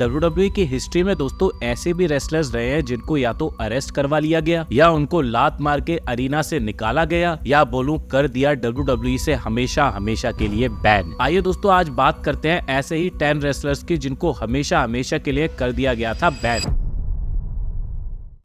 WWE की history में दोस्तों ऐसे भी रेसलर्स रहे हैं जिनको या तो अरेस्ट करवा लिया गया या उनको लात मार के अरीना से निकाला गया या बोलूं कर दिया WWE से हमेशा हमेशा के लिए बैन। आइए दोस्तों आज बात करते हैं ऐसे ही 10 रेसलर्स की जिनको हमेशा हमेशा के लिए कर दिया गया था ban.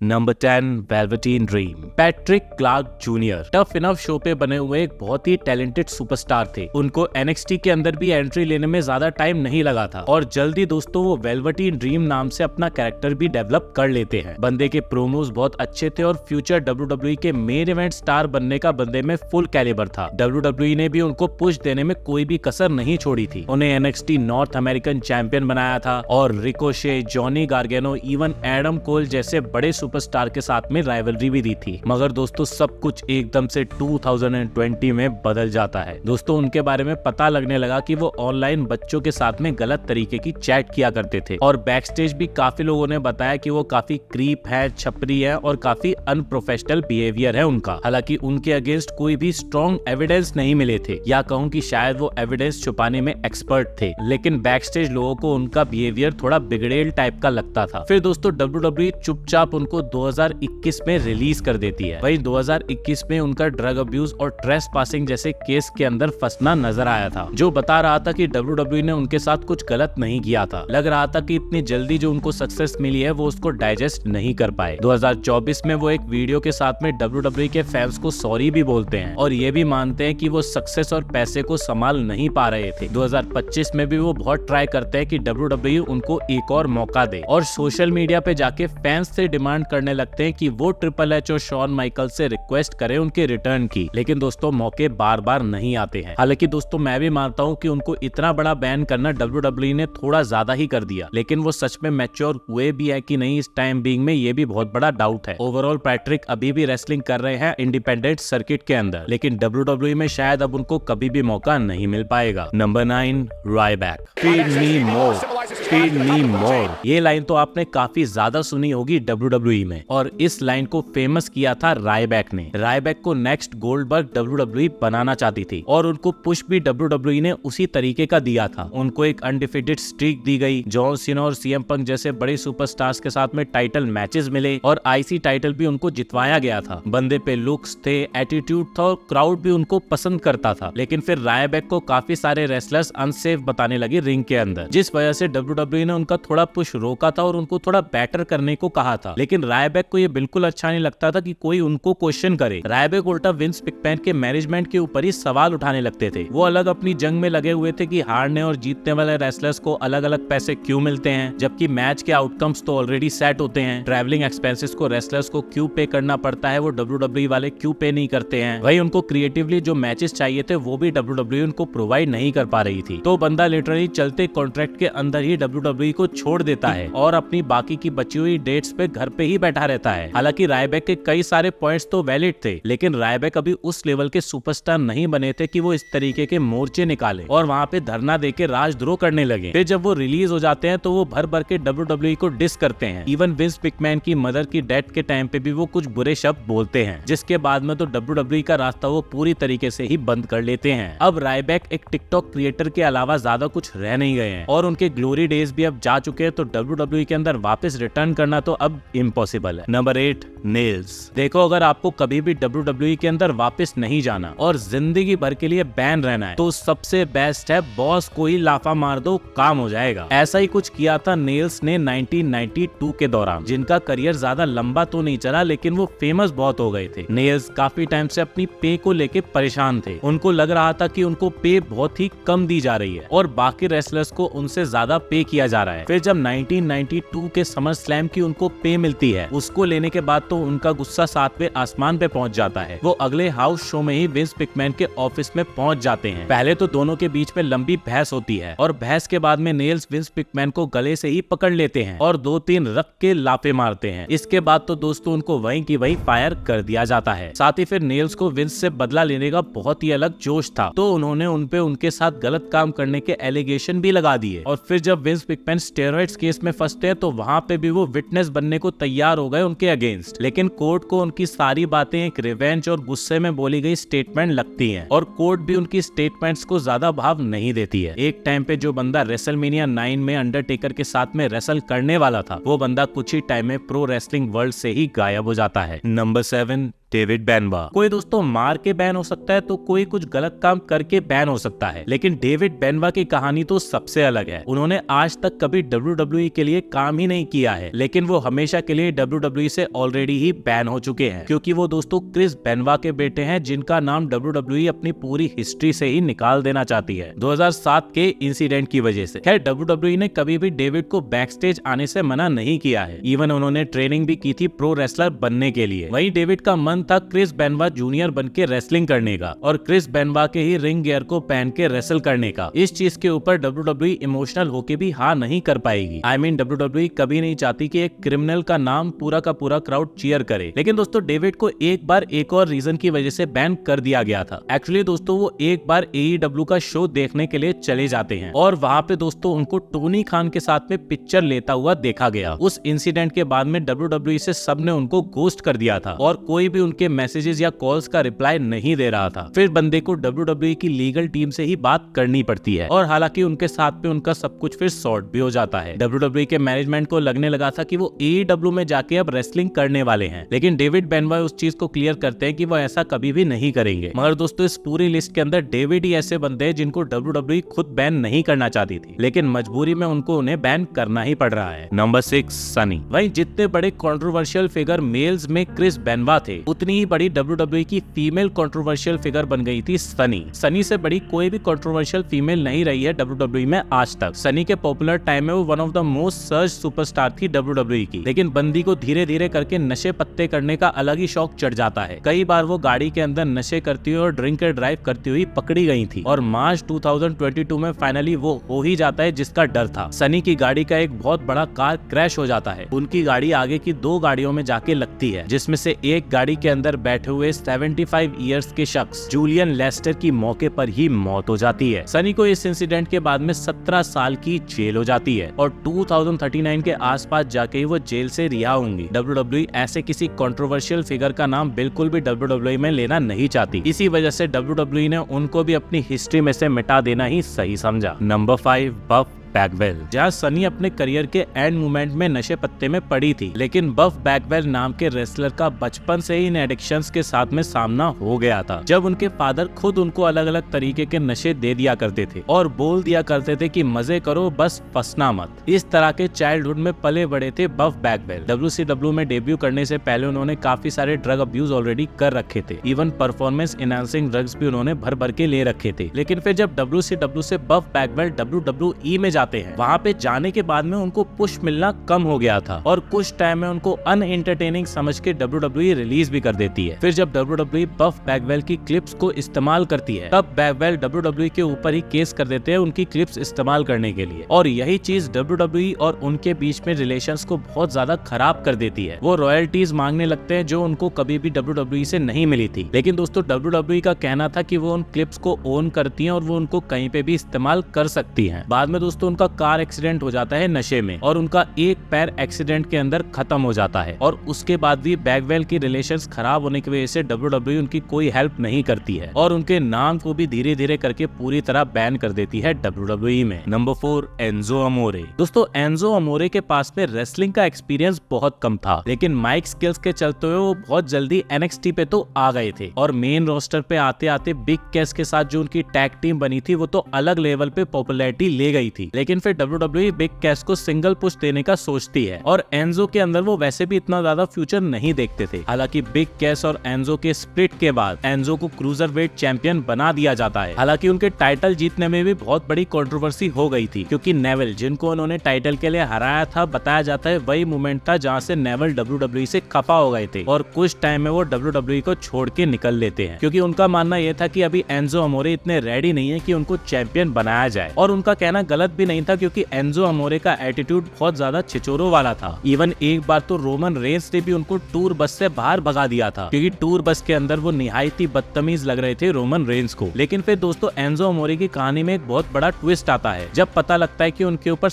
Number 10 Velveteen Dream, Patrick Clarke junior. Tough Enough show पे बने हुए एक बहुत ही टैलेंटेड सुपरस्टार थे। उनको NXT के अंदर भी एंट्री लेने में ज्यादा टाइम नहीं लगा था और जल्दी दोस्तों वो वेलवेटीन ड्रीम नाम से अपना कैरेक्टर भी डेवलप कर लेते हैं। बंदे के प्रोमोज बहुत अच्छे थे और फ्यूचर WWE के मेन इवेंट स्टार बनने का बंदे में फुल कैलिबर था। WWE ने भी उनको पुश देने में कोई भी कसर नहीं छोड़ी थी। उन्हें NXT नॉर्थ अमेरिकन चैंपियन बनाया था और Ricochet, Johnny Gargano, even Adam Cole जैसे बड़े सुपरस्टार के साथ में राइवलरी भी दी थी। मगर दोस्तों सब कुछ एकदम से 2020 में बदल जाता है। दोस्तों उनके बारे में पता लगने लगा कि वो ऑनलाइन बच्चों के साथ में गलत तरीके की चैट किया करते थे और बैकस्टेज भी काफी लोगों ने बताया कि वो काफी क्रीप है, छपरी है और काफी अनप्रोफेशनल बिहेवियर है उनका। हालांकि उनके अगेंस्ट कोई भी स्ट्रॉन्ग एविडेंस नहीं मिले थे या कहूँ कि शायद वो एविडेंस छुपाने में एक्सपर्ट थे, लेकिन बैकस्टेज लोगों को उनका बिहेवियर थोड़ा बिगड़ेल टाइप का लगता था। फिर दोस्तों WWE चुपचाप उनको 2021 में रिलीज कर देती है। वहीं 2021 में उनका ड्रग अब्यूज और ट्रेस पासिंग जैसे केस के अंदर फंसना नजर आया था, जो बता रहा था कि WWE ने उनके साथ कुछ गलत नहीं किया था। लग रहा था कि इतनी जल्दी जो उनको सक्सेस मिली है वो उसको डाइजेस्ट नहीं कर पाए। 2024 में वो एक वीडियो के साथ में WWE के फैंस को सॉरी भी बोलते हैं और ये भी मानते हैं कि वो सक्सेस और पैसे को संभाल नहीं पा रहे थे। 2025 में भी वो बहुत ट्राई करते हैं कि WWE उनको एक और मौका दे और सोशल मीडिया पे जाके फैंस से डिमांड करने लगते हैं कि वो ट्रिपल एच और शॉन माइकल से रिक्वेस्ट करें उनके रिटर्न की, लेकिन दोस्तों मौके बार बार नहीं आते हैं। हालांकि दोस्तों मैं भी मानता हूं कि उनको इतना बड़ा बैन करना WWE ने थोड़ा ज्यादा ही कर दिया, लेकिन वो सच में मैच्योर हुए भी है कि नहीं इस टाइम बीइंग में ये भी बहुत बड़ा डाउट है। ओवरऑल पैट्रिक अभी भी रेसलिंग कर रहे हैं इंडिपेंडेंट सर्किट के अंदर, लेकिन WWE में शायद अब उनको कभी भी मौका नहीं मिल पाएगा। नंबर 9 रायबैक, फीड मी मोर, फीड मी मोर। ये लाइन तो आपने काफी ज्यादा सुनी होगी WWE में और इस लाइन को फेमस किया था रायबैक ने। रायबैक को नेक्स्ट गोल्डबर्ग WWE बनाना चाहती थी और उनको पुश भी WWE ने उसी तरीके का दिया था। उनको एक अनडिफीटेड स्ट्रीक दी गई, जॉन सीना और CM पंक जैसे बड़े सुपरस्टार्स के साथ में टाइटल मैचेस मिले और IC टाइटल भी उनको जितवाया गया था। बंदे पे लुक्स थे, एटीट्यूड था और क्राउड भी उनको पसंद करता था। लेकिन फिर रायबैक को काफी सारे रेसलर्स अनसेफ बताने लगे रिंग के अंदर, जिस वजह से WWE ने उनका थोड़ा पुश रोका था और उनको थोड़ा बेटर करने को कहा था। लेकिन रायबैक को ये बिल्कुल अच्छा नहीं लगता था कि कोई उनको क्वेश्चन करे। रायबैक उल्टा विंस मैकमैन के मैनेजमेंट के ऊपर ही सवाल उठाने लगते थे। वो अलग अपनी जंग में लगे हुए थे कि हारने और जीतने वाले रेसलर्स को अलग अलग पैसे क्यों मिलते हैं, जबकि मैच के आउटकम्स तो ऑलरेडी सेट होते हैं। ट्रैवलिंग एक्सपेंसेस को रेसलर्स को क्यों पे करना पड़ता है, वो WWE वाले क्यों पे नहीं करते हैं। वही उनको क्रिएटिवली जो मैचेस चाहिए थे वो भी WWE उनको प्रोवाइड नहीं कर पा रही थी। तो बंदा लिटरली चलते कॉन्ट्रैक्ट के अंदर ही WWE को छोड़ देता है और अपनी बाकी की बची हुई डेट्स पे घर पे ही बैठा रहता है। हालांकि रायबैक के कई सारे पॉइंट्स तो वैलिड थे, लेकिन रायबैक अभी उस लेवल के सुपरस्टार नहीं बने थे कि वो इस तरीके के मोर्चे निकाले और वहाँ पे धरना देके राजद्रोह करने लगे। फिर जब वो रिलीज हो जाते हैं तो वो भर भर के WWE को डिस करते हैं। इवन विंस मैकमैन की मदर की डेथ के टाइम पे भी वो कुछ बुरे शब्द बोलते हैं, जिसके बाद में तो WWE का रास्ता वो पूरी तरीके से ही बंद कर लेते हैं। अब रायबैक एक टिकटॉक क्रिएटर के अलावा ज्यादा कुछ रह नहीं गए हैं और उनके ग्लोरी डेज भी अब जा चुके हैं, तो WWE के अंदर वापस रिटर्न करना तो अब इम्पॉसिबल है। Number 8 nails. देखो अगर आपको कभी भी WWE के अंदर वापस नहीं जाना और जिंदगी भर के लिए बैन रहना है तो सबसे बेस्ट है बॉस को ही लाफा मार दो, काम हो जाएगा। ऐसा ही कुछ किया था नेल्स ने 1992 के दौरान, जिनका करियर ज्यादा लंबा तो नहीं चला लेकिन वो फेमस बहुत हो गए थे। नेल्स काफी टाइम से अपनी पे को लेके परेशान थे। उनको लग रहा था कि उनको पे बहुत ही कम दी जा रही है और बाकी रेसलर्स को उनसे ज्यादा पे किया जा रहा है। फिर जब 1992 के समर स्लैम की उनको पे मिलती है, उसको लेने के बाद तो उनका गुस्सा 7वें आसमान पे पहुंच जाता है। वो अगले हाउस शो में ही विंस मैकमैन के ऑफिस में पहुंच जाते हैं। पहले तो दोनों के बीच में लंबी बहस होती है और बहस के बाद में नेल्स विंस मैकमैन को गले से ही पकड़ लेते हैं और 2-3 रख के लाफे मारते हैं। इसके बाद तो दोस्तों उनको वहीं की वहीं फायर कर दिया जाता है। साथ ही फिर नेल्स को विंस से बदला लेने का बहुत ही अलग जोश था, तो उन्होंने उनपे उनके साथ गलत काम करने के एलिगेशन भी लगा दिए। और फिर जब विंस मैकमैन स्टेरॉइड्स केस में फंसते हैं तो वहाँ पे भी वो विटनेस बनने को तैयार तैयार हो गए उनके अगेंस्ट, लेकिन कोर्ट को उनकी सारी बातें एक रिवेंज और गुस्से में बोली गई स्टेटमेंट लगती हैं और कोर्ट भी उनकी स्टेटमेंट्स को ज्यादा भाव नहीं देती है। एक टाइम पे जो बंदा रेसलमेनिया 9 में अंडरटेकर के साथ में रेसल करने वाला था, वो बंदा कुछ ही टाइम में प्रो रेसलिंग वर्ल्ड से ही गायब हो जाता है। Number 7, David Benoit. कोई दोस्तों मार के बैन हो सकता है तो कोई कुछ गलत काम करके बैन हो सकता है, लेकिन डेविड बेनवा की कहानी तो सबसे अलग है। उन्होंने आज तक कभी WWE के लिए काम ही नहीं किया है, लेकिन वो हमेशा के लिए WWE से ऑलरेडी ही बैन हो चुके हैं, क्योंकि वो दोस्तों क्रिस बेनवा के बेटे हैं, जिनका नाम WWE अपनी पूरी हिस्ट्री से ही निकाल देना चाहती है 2007 के इंसिडेंट की वजह से। खैर WWE ने कभी भी डेविड को बैकस्टेज आने से मना नहीं किया है, इवन उन्होंने ट्रेनिंग भी की थी प्रो रेसलर बनने के लिए। वहीं डेविड का मन था क्रिस बेनवा जूनियर बन के रेसलिंग करने का और क्रिस बेनवा के ही रिंग गियर को पहन के रेसल करने का। इस चीज के ऊपर WWE इमोशनल होके भी हाँ नहीं कर पाएगी। WWE कभी नहीं चाहती कि एक क्रिमिनल का नाम पूरा का पूरा क्राउड चीयर करे। लेकिन दोस्तों डेविड को एक बार एक और रीजन की वजह से बैन कर दिया गया था। एक्चुअली दोस्तों वो एक बार AEW का शो देखने के लिए चले जाते हैं और वहाँ पे दोस्तों उनको टोनी खान के साथ में पिक्चर लेता हुआ देखा गया। उस इंसिडेंट के बाद में WWE से सबने उनको घोस्ट कर दिया था और कोई भी उनके मैसेजेस या कॉल्स का रिप्लाई नहीं दे रहा था। फिर बंदे को WWE की लीगल टीम से ही बात करनी पड़ती है और हालांकि उनके साथ में उनका सब कुछ फिर सॉर्ट भी हो जाता है। WWE के मैनेजमेंट को लगने लगा था कि वो AEW में जाके अब रेसलिंग करने वाले हैं, लेकिन डेविड बेनवा उस चीज को क्लियर करते हैं कि वो ऐसा कभी भी नहीं करेंगे। मगर दोस्तों इस पूरी लिस्ट के अंदर डेविड ही ऐसे बंदे हैं जिनको WWE खुद बैन नहीं करना चाहती थी, लेकिन मजबूरी में उनको उन्हें बैन करना ही पड़ रहा है। नंबर 6, सनी। वहीं जितने बड़े कंट्रोवर्शियल फिगर मेल्स में क्रिस बेनवा थे, उतनी ही बड़ी WWE की फीमेल कंट्रोवर्शियल फिगर बन गई थी सनी। सनी से बड़ी कोई भी कंट्रोवर्शियल फीमेल नहीं रही है WWE में आज तक। सनी के पॉपुलर टाइम में वो one of the most search superstar थी WWE की, लेकिन बंदी को धीरे धीरे करके नशे पत्ते करने का अलग ही शौक चढ़ जाता है। कई बार वो गाड़ी के अंदर नशे करती हुई और ड्रिंक एंड ड्राइव करती हुई पकड़ी गई थी और मार्च 2022 में फाइनली वो हो ही जाता है जिसका डर था। सनी की गाड़ी का एक बहुत बड़ा कार क्रैश हो जाता है। उनकी गाड़ी आगे की 2 गाड़ियों में जाके लगती है, जिसमें से एक गाड़ी के अंदर बैठे हुए 75 इयर्स के शख्स जूलियन लेस्टर की मौके पर ही मौत हो जाती है। सनी को इस इंसिडेंट के बाद में 17 साल की जेल हो जाती है और 2039 के आसपास जाके वो जेल से रिहा होंगी। WWE ऐसे किसी कंट्रोवर्शियल फिगर का नाम बिल्कुल भी WWE में लेना नहीं चाहती। इसी वजह से WWE ने उनको भी अपनी हिस्ट्री में से मिटा देना ही सही समझा। नंबर 5, बफ बैकवेल। जहाँ सनी अपने करियर के एंड मोमेंट में नशे पत्ते में पड़ी थी, लेकिन बफ बैकवेल नाम के रेसलर का बचपन से ही इन एडिक्शंस के साथ में सामना हो गया था, जब उनके फादर खुद उनको अलग अलग तरीके के नशे दे दिया करते थे और बोल दिया करते थे कि मजे करो बस फंसना मत। इस तरह के चाइल्डहुड में पले बड़े थे बफ बैकवेल। WCW में डेब्यू करने से पहले उन्होंने काफी सारे ड्रग अब्यूज ऑलरेडी कर रखे थे, इवन परफॉर्मेंस एनहांसिंग ड्रग्स भी उन्होंने भर भर के ले रखे थे। लेकिन फिर जब WCW से बफ बैकवेल WWE में जाते हैं, वहाँ पे जाने के बाद में उनको पुश मिलना कम हो गया था और कुछ टाइम में उनको अनएंटरटेनिंग समझ के WWE रिलीज भी कर देती है। फिर जब WWE बफ बैकवेल की क्लिप्स को इस्तेमाल करती है, तब बैकवेल WWE के ऊपर ही केस कर देते हैं उनकी क्लिप्स इस्तेमाल करने के लिए, और यही चीज WWE और उनके बीच में रिलेशंस को बहुत ज्यादा खराब कर देती है। वो रॉयल्टीज मांगने लगते हैं जो उनको कभी भी WWE से नहीं मिली थी। लेकिन दोस्तों WWE का कहना था कि वो उन क्लिप्स को ओन करती हैं और वो उनको कहीं पे भी इस्तेमाल कर सकती हैं। बाद में दोस्तों उनका कार एक्सीडेंट हो जाता है नशे में और उनका एक पैर एक्सीडेंट के अंदर खत्म हो जाता है, और उसके बाद भी बैकवेल की रिलेशंस खराब होने की वजह से WWE उनकी कोई हेल्प नहीं करती है और उनके नाम को भी धीरे धीरे करके पूरी तरह बैन कर देती है WWE में। Number 4, Enzo Amore. दोस्तों एंजो अमोरे के पास में रेसलिंग का एक्सपीरियंस बहुत कम था, लेकिन माइक स्किल्स के चलते हुए वो बहुत जल्दी NXT पे तो आ गए थे और मेन रोस्टर पे आते आते बिग कैस के साथ जो उनकी टैग टीम बनी थी वो तो अलग लेवल पे पॉपुलैरिटी ले गई थी। लेकिन फिर WWE बिग कैस को सिंगल पुश देने का सोचती है और एंजो के अंदर वो वैसे भी इतना ज्यादा फ्यूचर नहीं देखते थे। हालांकि बिग कैस और एंजो के स्प्लिट के बाद एंजो को क्रूजर वेट चैंपियन बना दिया जाता है। हालांकि उनके टाइटल जीतने में भी बहुत बड़ी कंट्रोवर्सी हो गई थी, क्योंकि नेवल जिनको उन्होंने टाइटल के लिए हराया था, बताया जाता है वही मोमेंट था जहाँ से नेवल WWE से खफा हो गए थे और कुछ टाइम में वो WWE को छोड़ के निकल लेते हैं, क्योंकि उनका मानना यह था कि अभी एंजो अमोरे इतने रेडी नहीं है कि उनको चैंपियन बनाया जाए। और उनका कहना गलत भी नहीं था, क्योंकि एंजो अमोरे का एटीट्यूड बहुत ज्यादा छिचोरों वाला था। इवन एक बार तो रोमन रेंस ने भी उनको टूर बस से बाहर भगा दिया था, क्योंकि टूर बस के अंदर वो निहायत ही बदतमीज लग रहे थे रोमन रेंस को। लेकिन फिर दोस्तों एंजो अमोरे की कहानी में एक बहुत बड़ा ट्विस्ट आता है, जब पता लगता है कि उनके ऊपर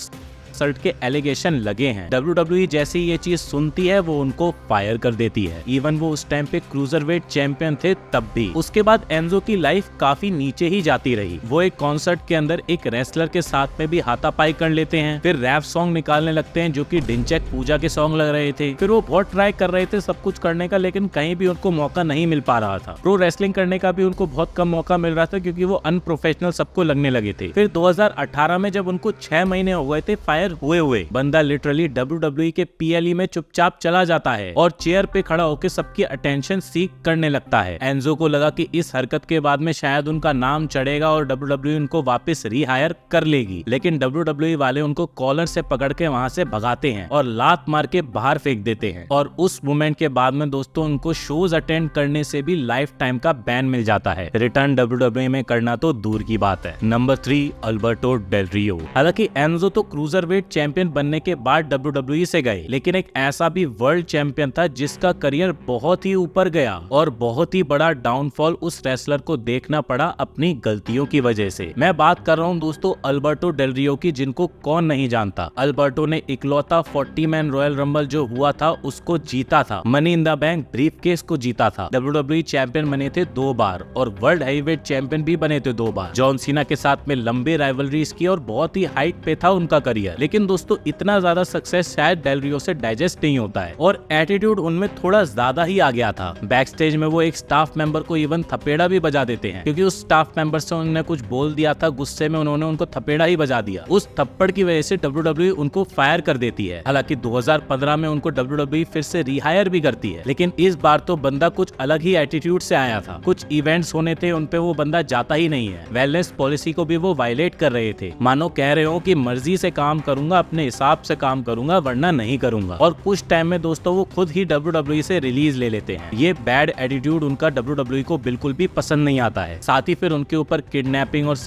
असल्ट के एलिगेशन लगे हैं। WWE जैसे ये चीज सुनती है वो उनको फायर कर देती है। इवन वो उस टाइम पे क्रूजरवेट चैंपियन थे तब भी। उसके बाद एंजो की लाइफ काफी नीचे ही जाती रही। वो एक कॉन्सर्ट के अंदर एक रेसलर के साथ में भी हाथापाई कर लेते हैं, फिर रैप सॉन्ग निकालने लगते हैं जो कि डिंचक पूजा के सॉन्ग लग रहे थे। फिर वो बहुत ट्राई कर रहे थे सब कुछ करने का, लेकिन कहीं भी उनको मौका नहीं मिल पा रहा था। प्रो रेसलिंग करने का भी उनको बहुत कम मौका मिल रहा था क्योंकि वो अनप्रोफेशनल सबको लगने लगे थे। फिर 2018 में जब उनको 6 महीने हो गए थे फायर हुए बंदा लिटरली WWE के PLE में चुपचाप चला जाता है और चेयर पे खड़ा होकर सबकी अटेंशन सीख करने लगता है। एंजो को लगा कि इस हरकत के बाद में शायद उनका नाम चढ़ेगा और WWE उनको वापस रिहायर कर लेगी, लेकिन WWE वाले उनको कॉलर से पकड़ के वहां से भगाते हैं और लात मार के बाहर फेंक देते हैं। और उस मोमेंट के बाद में दोस्तों उनको शोज अटेंड करने से भी लाइफ टाइम का बैन मिल जाता है। रिटर्न WWE में करना तो दूर की बात है। नंबर 3 अल्बर्टो डेल रियो। हालांकि एंजो तो क्रूजरवेट चैंपियन बनने के बाद WWE से गए, लेकिन एक ऐसा भी वर्ल्ड चैंपियन था जिसका करियर बहुत ही ऊपर गया और बहुत ही बड़ा डाउनफॉल उस रेसलर को देखना पड़ा अपनी गलतियों की वजह से। मैं बात कर रहा हूँ दोस्तों अल्बर्टो डेल रियो की, जिनको कौन नहीं जानता। अल्बर्टो ने इकलौता 40 मैन रॉयल रंबल जो हुआ था उसको जीता था, money in the bank briefcase को जीता था, WWE चैंपियन बने थे 2 बार और वर्ल्ड हैवीवेट चैंपियन भी बने थे 2 बार। जॉन सीना के साथ में लंबे राइवलरीज की और बहुत ही हाइट पे था उनका करियर। लेकिन दोस्तों इतना ज्यादा सक्सेस शायद डेल रियो से डाइजेस्ट नहीं होता है और एटीट्यूड उनमें थोड़ा ज्यादा ही आ गया था। बैक स्टेज में वो एक स्टाफ मेंबर को इवन थपेड़ा भी बजा देते हैं क्योंकि उस स्टाफ मेंबर से उन्होंने कुछ बोल दिया था, गुस्से में उन्होंने उनको थपेड़ा ही बजा दिया। उस थप्पड़ की वजह से WWE उनको फायर कर देती है। हालांकि 2015 में उनको WWE फिर से रिहायर भी करती है, लेकिन इस बार तो बंदा कुछ अलग ही एटीट्यूड से आया था। कुछ इवेंट्स होने थे उन पे वो बंदा जाता ही नहीं है। वेलनेस पॉलिसी को भी वो वायलेट कर रहे थे, मानो कह रहे हो कि मर्जी से काम करूंगा, अपने हिसाब से काम करूंगा, वरना नहीं करूंगा। और कुछ टाइम में दोस्तों वो खुद ही WWE से रिलीज ले लेते हैं। ये बैड एटीट्यूड उनका WWE को बिल्कुल भी पसंद नहीं आता है। साथ ही फिर उनके ऊपर किडनैपिंग और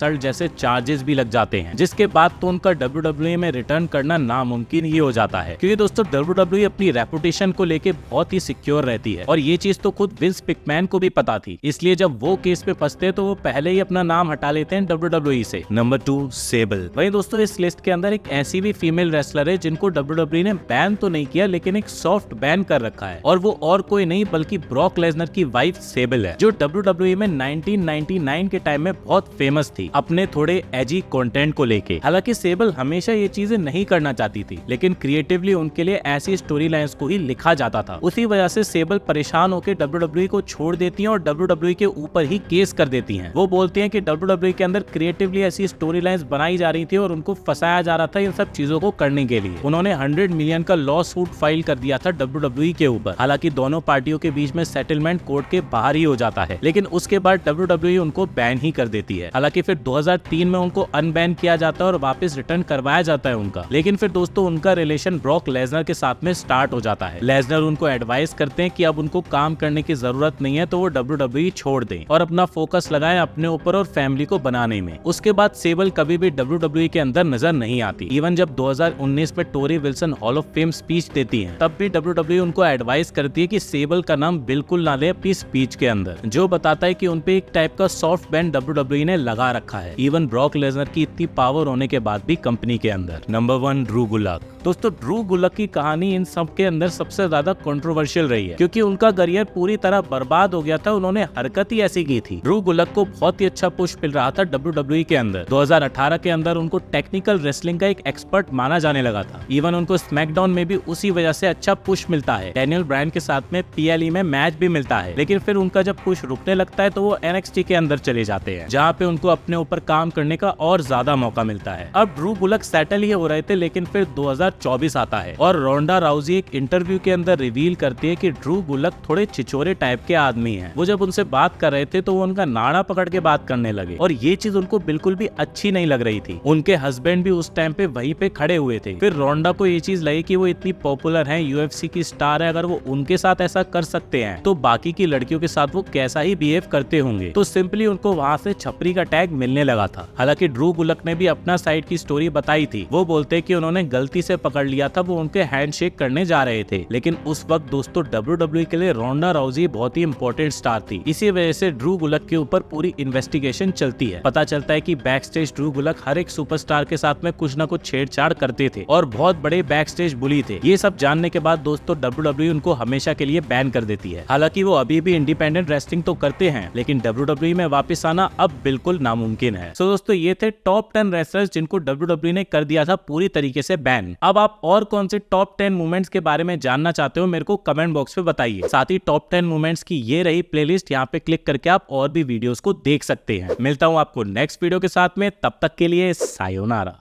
जैसे चार्जेस भी लग जाते हैं, जिसके बाद तो उनका WWE में रिटर्न करना नामुमकिन ही हो जाता है क्योंकि दोस्तों WWE अपनी रेपुटेशन को लेके बहुत ही सिक्योर रहती है और ये चीज तो खुद विंस मैकमैन को भी पता थी। इसलिए जब वो केस पे फंसते तो वो पहले ही अपना नाम हटा लेते हैं WWE से। नंबर 2 सेबल। वही दोस्तों इस लिस्ट के अंदर एक ऐसी भी फीमेल रेसलर है जिनको WWE ने बैन तो नहीं किया लेकिन एक सॉफ्ट बैन कर रखा है और वो और कोई नहीं बल्कि ब्रॉक लेसनर की वाइफ सेबल है, जो WWE में 1999 के टाइम में बहुत फेमस थी अपने थोड़े एजी कंटेंट को लेके। हालांकि सेबल हमेशा ये चीजें नहीं करना चाहती थी, लेकिन क्रिएटिवली उनके लिए ऐसी स्टोरी लाइंस को ही लिखा जाता था। उसी वजह से सेबल परेशान होकर WWE को छोड़ देती हैं और WWE के ऊपर ही केस कर देती हैं। वो बोलती हैं कि WWE के अंदर क्रिएटिवली ऐसी स्टोरी लाइंस बनाई जा रही थी और उनको फंसाया जा रहा था इन सब चीजों को करने के लिए। उन्होंने 100 मिलियन का लॉ सूट फाइल कर दिया था WWE के ऊपर। हालांकि दोनों पार्टियों के बीच में सेटलमेंट कोर्ट के बाहर ही हो जाता है, लेकिन उसके बाद WWE उनको बैन ही कर देती है। हालांकि फिर 2003 में उनको अनबैन किया जाता है और वापस रिटर्न करवाया जाता है उनका। लेकिन फिर दोस्तों उनका रिलेशन ब्रॉक लेसनर के साथ में स्टार्ट हो जाता है। लेसनर उनको एडवाइस करते हैं कि अब उनको काम करने की जरूरत नहीं है तो वो WWE छोड़ दें और अपना फोकस लगाएं अपने ऊपर और फैमिली को बनाने में। उसके बाद सेबल कभी भी WWE के अंदर नजर नहीं आती। इवन जब 2019 में Torrie Wilson Hall of Fame speech देती है तब भी WWE उनको एडवाइस करती है कि सेबल का नाम बिल्कुल ना ले अपनी स्पीच के अंदर, जो बताता है कि उनपे एक टाइप का सॉफ्ट बैन WWE ने लगा रखा है। इवन ब्रॉक लेसनर की इतनी पावर होने के बाद भी कंपनी के अंदर। Number 1 Drew Gulak. दोस्तों ड्रू गुलाक की कहानी इन सब के अंदर सबसे ज्यादा कंट्रोवर्शियल रही है क्योंकि उनका करियर पूरी तरह बर्बाद हो गया था। उन्होंने हरकत ही ऐसी की थी। ड्रू गुलाक को बहुत ही अच्छा पुश मिल रहा था WWE के अंदर। 2018 के अंदर उनको टेक्निकल रेसलिंग का एक एक्सपर्ट माना जाने लगा था। इवन उनको स्मैकडाउन में भी उसी वजह से अच्छा पुश मिलता है। डैनियल ब्रायन के साथ में PLE में मैच भी मिलता है, लेकिन फिर उनका जब पुश रुकने लगता है तो वो NXT के अंदर चले जाते हैं, जहाँ पे उनको अपने ऊपर काम करने का और ज्यादा मौका मिलता है। अब ड्रू गुलाक सेटल ही हो रहे थे, लेकिन फिर 2024 आता है और रोंडा राउजी एक इंटरव्यू के अंदर रिवील करती है कि ड्रू गुलाक थोड़े छिछोरे टाइप के आदमी हैं। वो जब उनसे बात कर रहे थे तो वो उनका नाड़ा पकड़ के बात करने लगे और ये चीज उनको बिल्कुल भी अच्छी नहीं लग रही थी। उनके हस्बैंड भी उस टाइम पे वहीं पे खड़े हुए थे। फिर रोंडा को ये चीज लगी कि वो इतनी पॉपुलर है, UFC की स्टार है, अगर वो उनके साथ ऐसा कर सकते हैं तो बाकी की लड़कियों के साथ वो कैसा ही बिहेव करते होंगे। तो सिंपली उनको वहाँ से छपरी का टैग मिलने लगा था। हालांकि ड्रू गुलाक ने भी अपना साइड की स्टोरी बताई थी। वो बोलते कि उन्होंने गलती से पकड़ लिया था, वो उनके हैंडशेक करने जा रहे थे। लेकिन उस वक्त दोस्तों WWE के लिए रोंडा राउजी बहुत ही इंपॉर्टेंट स्टार थी। इसी वजह से ड्रू गुलक के ऊपर पूरी इन्वेस्टिगेशन चलती है। पता चलता है कि बैक स्टेज ड्रू गुलक हर एक सुपरस्टार के साथ में कुछ न कुछ छेड़छाड़ करते थे और बहुत बड़े बैक स्टेज बुली थे। ये सब जानने के बाद दोस्तों WWE उनको हमेशा के लिए बैन कर देती है। हालांकि वो अभी भी इंडिपेंडेंट रेसलिंग तो करते हैं, लेकिन WWE में वापस आना अब बिल्कुल नामुमकिन है। सो दोस्तों ये थे टॉप 10 रेसलर्स जिनको WWE ने कर दिया था पूरी तरीके से बैन। अब आप और कौन से टॉप 10 मूवमेंट्स के बारे में जानना चाहते हो मेरे को कमेंट बॉक्स में बताइए। साथ ही टॉप 10 मूवमेंट्स की ये रही प्लेलिस्ट, यहाँ पे क्लिक करके आप और भी वीडियोस को देख सकते हैं। मिलता हूँ आपको नेक्स्ट वीडियो के साथ में, तब तक के लिए सायोनारा।